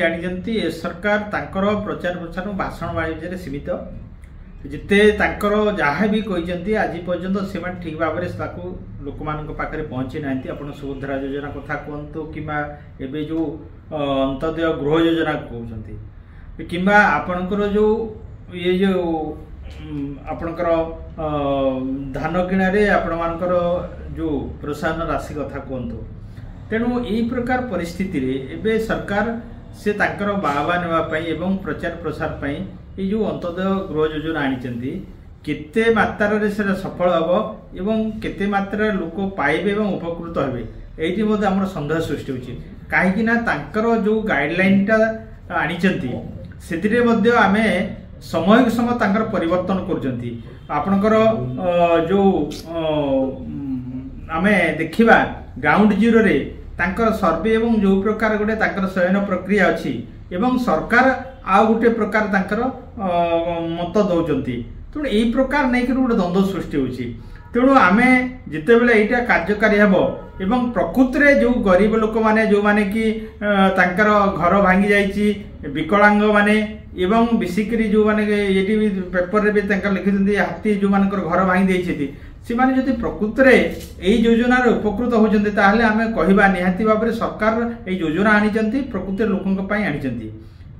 जानते ए सरकार तांकर प्रचार प्रसार भाषण बाणिज्य सीमित जिते तांकर जहाँ भी कहते आज पर्यंत से ठीक भाव में लोक मान पाखे पहुँची ना आप सुभद्रा योजना कथा कहतु कि एवं जो अंत्योदय गृह योजना कहते कि आपणकर जो ये जो आपणकर धान किणारे आपण मानकर जो प्रोत्साहन राशि कथा कहतु तेणु यही प्रकार परिस्थिति रे एबे सरकार से तांकर बाहवा नेवाई एवं प्रचार प्रसार पाई ये जो अंत्योदय गृह योजना आनी केते मात्रा रे से सफल हम एवं केते मात्रा लोक पाइबे एवं उपकृत हेबे एठी मध्ये हमर संदेह सृष्टि होछि काहेकि ना तांकर जो गाइडलाइन टा आनी सेतिरे मध्ये आमे समय के समय तांकर परिवर्तन करजंती आपनकर जो आमे देखिबा ग्राउंड जीरो रे तांकर सर्वे एवं जो प्रकार गोटे तांकर चयन प्रक्रिया अच्छी एवं सरकार आउ गोटे प्रकार तांकर मत दौरान तेणु यही प्रकार नहीं गोटे द्वंद्व सृष्टि होची तेणु आमे जिते बेले एटा कार्यकारी हेबो एवं प्रकृत रे जो गरीब लोक माने जो माने कि तांकर घर भांगी जाइची विकलांग माने एवं विशिकरी जो माने ये पेपर रे भी तांकर लिखिसंती हाथी जो मानकर घर भांगी देइछथि से माने जदि प्रकृत रे एई योजना रे उपकृत होजंती ताहले आमे कहिबा निहाती भाबरे सरकार एई योजना आनिचंती प्रकृत लोकंक पई आनिचंती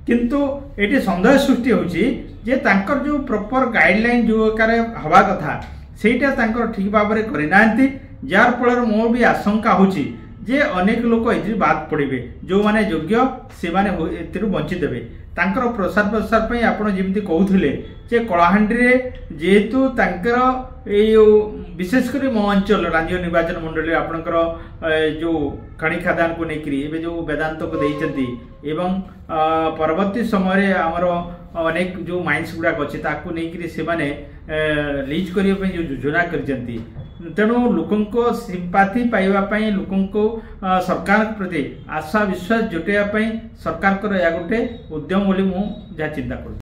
किंतु एटी संदेह सृष्टि होची जे तांकर जो प्रॉपर गाइडलाइन जो करे हवा कथा सेटा तांकर ठीक भाबरे करि नांती जार फल मो भी आशंका होची जे अनेक लोक एथि बात पड़े जो माने योग्य से माने एथिरु वंचित हेबे तांकर प्रसार प्रसार पई आपण जेमति कहउथिले जे कलाहांडी रे जेहेतु तांकर ए विशेषकर मो अंचल राज्य निर्वाचन मंडली आपणकर जो खणी खादान को नेकरी एबे जो वेदांत को देइचंती एवं परवर्ती समय आमर अनेक जो माइंस गुडा अछि ताकू नेकरी से माने लीज करियो पई जो योजना करजंती तेणु लोकों सिंपाथी पाइबापी लोकों सरकार प्रति आशा विश्वास जुटाइवाई सरकार या गोटे उद्यम बोली मुझे चिंता कर।